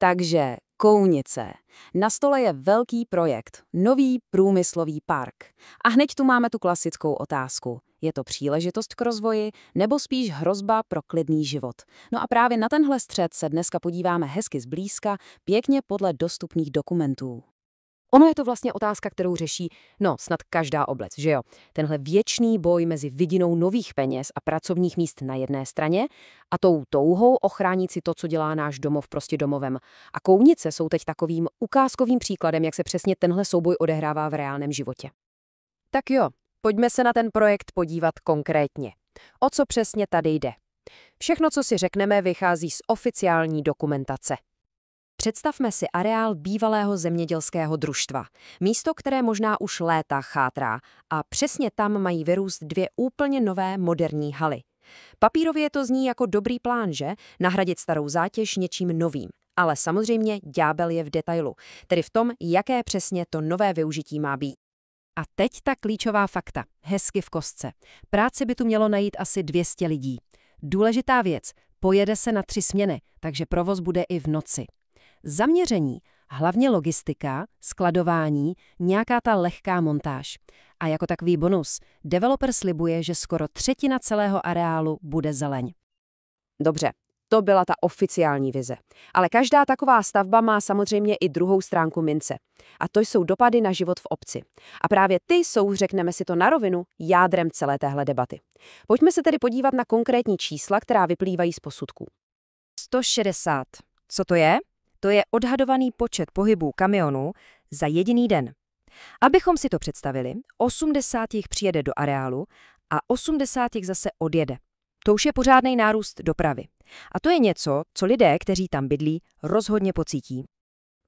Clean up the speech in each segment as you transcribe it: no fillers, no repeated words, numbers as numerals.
Takže Kounice. Na stole je velký projekt, nový průmyslový park. A hned tu máme tu klasickou otázku. Je to příležitost k rozvoji, nebo spíš hrozba pro klidný život? No a právě na tenhle střed se dneska podíváme hezky zblízka, pěkně podle dostupných dokumentů. Ono je to vlastně otázka, kterou řeší, snad každá obec, že jo? Tenhle věčný boj mezi vidinou nových peněz a pracovních míst na jedné straně a tou touhou ochránit si to, co dělá náš domov prostě domovem. A Kounice jsou teď takovým ukázkovým příkladem, jak se přesně tenhle souboj odehrává v reálném životě. Tak jo, pojďme se na ten projekt podívat konkrétně. O co přesně tady jde? Všechno, co si řekneme, vychází z oficiální dokumentace. Představme si areál bývalého zemědělského družstva. Místo, které možná už léta chátrá a přesně tam mají vyrůst dvě úplně nové moderní haly. Papírově to zní jako dobrý plán, že? Nahradit starou zátěž něčím novým. Ale samozřejmě ďábel je v detailu, tedy v tom, jaké přesně to nové využití má být. A teď ta klíčová fakta, hezky v kostce. Práci by tu mělo najít asi 200 lidí. Důležitá věc, pojede se na 3 směny, takže provoz bude i v noci. Zaměření, hlavně logistika, skladování, nějaká ta lehká montáž. A jako takový bonus, developer slibuje, že skoro 1/3 celého areálu bude zeleň. Dobře, to byla ta oficiální vize. Ale každá taková stavba má samozřejmě i druhou stránku mince. A to jsou dopady na život v obci. A právě ty jsou, řekneme si to na rovinu, jádrem celé téhle debaty. Pojďme se tedy podívat na konkrétní čísla, která vyplývají z posudků. 160. Co to je? To je odhadovaný počet pohybů kamionů za jediný den. Abychom si to představili, 80 jich přijede do areálu a 80 jich zase odjede. To už je pořádný nárůst dopravy. A to je něco, co lidé, kteří tam bydlí, rozhodně pocítí.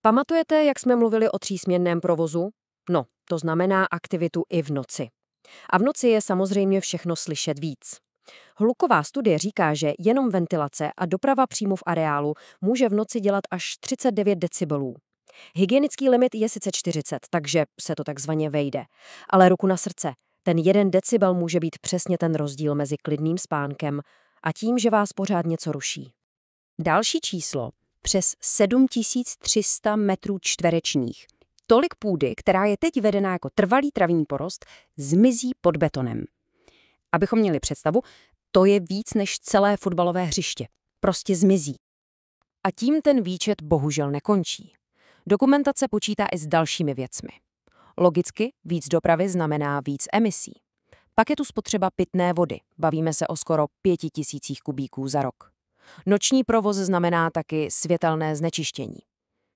Pamatujete, jak jsme mluvili o 3směnném provozu? No, to znamená aktivitu i v noci. A v noci je samozřejmě všechno slyšet víc. Hluková studie říká, že jenom ventilace a doprava přímo v areálu může v noci dělat až 39 decibelů. Hygienický limit je sice 40, takže se to takzvaně vejde. Ale ruku na srdce, ten 1 decibel může být přesně ten rozdíl mezi klidným spánkem a tím, že vás pořád něco ruší. Další číslo, přes 7300 metrů čtverečních. Tolik půdy, která je teď vedena jako trvalý travní porost, zmizí pod betonem. Abychom měli představu, to je víc než celé fotbalové hřiště. Prostě zmizí. A tím ten výčet bohužel nekončí. Dokumentace počítá i s dalšími věcmi. Logicky víc dopravy znamená víc emisí. Pak je tu spotřeba pitné vody. Bavíme se o skoro 5000 kubíků za rok. Noční provoz znamená taky světelné znečištění.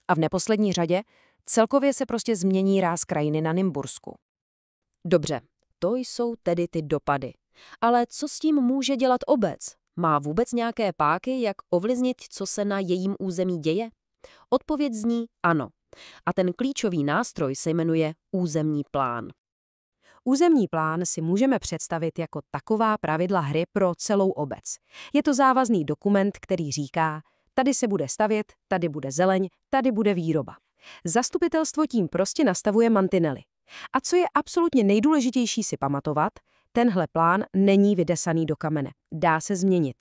A v neposlední řadě celkově se prostě změní ráz krajiny na Nymbursku. Dobře, to jsou tedy ty dopady. Ale co s tím může dělat obec? Má vůbec nějaké páky, jak ovlivnit, co se na jejím území děje? Odpověď zní ano. A ten klíčový nástroj se jmenuje územní plán. Územní plán si můžeme představit jako taková pravidla hry pro celou obec. Je to závazný dokument, který říká, tady se bude stavět, tady bude zeleň, tady bude výroba. Zastupitelstvo tím prostě nastavuje mantinely. A co je absolutně nejdůležitější si pamatovat, tenhle plán není vydesaný do kamene. Dá se změnit.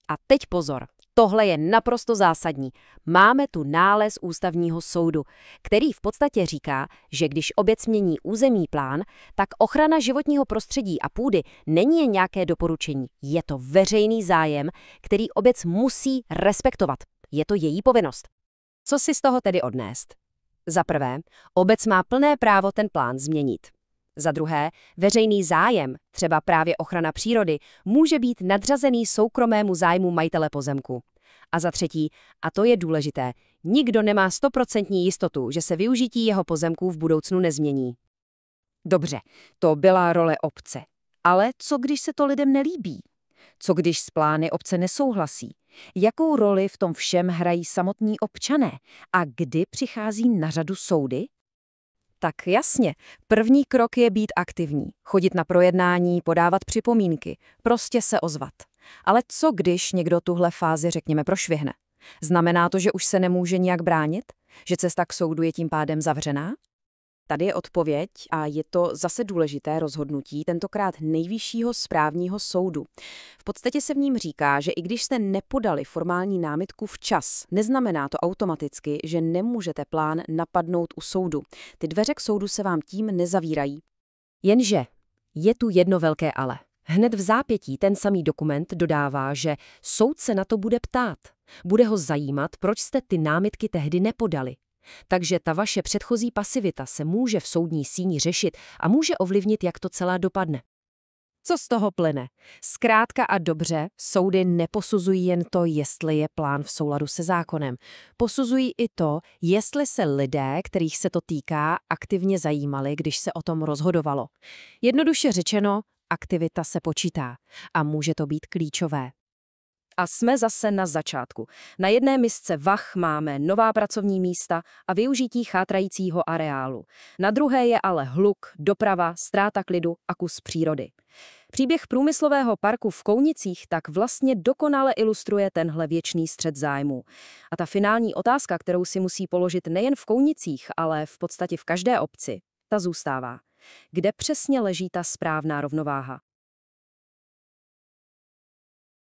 A teď pozor, tohle je naprosto zásadní. Máme tu nález Ústavního soudu, který v podstatě říká, že když obec mění územní plán, tak ochrana životního prostředí a půdy není jen nějaké doporučení. Je to veřejný zájem, který obec musí respektovat. Je to její povinnost. Co si z toho tedy odnést? Za prvé, obec má plné právo ten plán změnit. Za druhé, veřejný zájem, třeba právě ochrana přírody, může být nadřazený soukromému zájmu majitele pozemku. A za třetí, a to je důležité, nikdo nemá 100% jistotu, že se využití jeho pozemků v budoucnu nezmění. Dobře, to byla role obce. Ale co když se to lidem nelíbí? Co když s plány obce nesouhlasí? Jakou roli v tom všem hrají samotní občané? A kdy přichází na řadu soudy? Tak jasně, první krok je být aktivní, chodit na projednání, podávat připomínky, prostě se ozvat. Ale co když někdo tuhle fázi, řekněme, prošvihne? Znamená to, že už se nemůže nijak bránit? Že cesta k soudu je tím pádem zavřená? Tady je odpověď a je to zase důležité rozhodnutí, tentokrát Nejvyššího správního soudu. V podstatě se v ním říká, že i když jste nepodali formální námitku včas, neznamená to automaticky, že nemůžete plán napadnout u soudu. Ty dveře k soudu se vám tím nezavírají. Jenže je tu jedno velké ale. Hned v zápětí ten samý dokument dodává, že soud se na to bude ptát. Bude ho zajímat, proč jste ty námitky tehdy nepodali. Takže ta vaše předchozí pasivita se může v soudní síni řešit a může ovlivnit, jak to celé dopadne. Co z toho plyne? Zkrátka a dobře, soudy neposuzují jen to, jestli je plán v souladu se zákonem. Posuzují i to, jestli se lidé, kterých se to týká, aktivně zajímali, když se o tom rozhodovalo. Jednoduše řečeno, aktivita se počítá a může to být klíčové. A jsme zase na začátku. Na jedné misce vah máme nová pracovní místa a využití chátrajícího areálu. Na druhé je ale hluk, doprava, ztráta klidu a kus přírody. Příběh průmyslového parku v Kounicích tak vlastně dokonale ilustruje tenhle věčný střet zájmů. A ta finální otázka, kterou si musí položit nejen v Kounicích, ale v podstatě v každé obci, ta zůstává. Kde přesně leží ta správná rovnováha?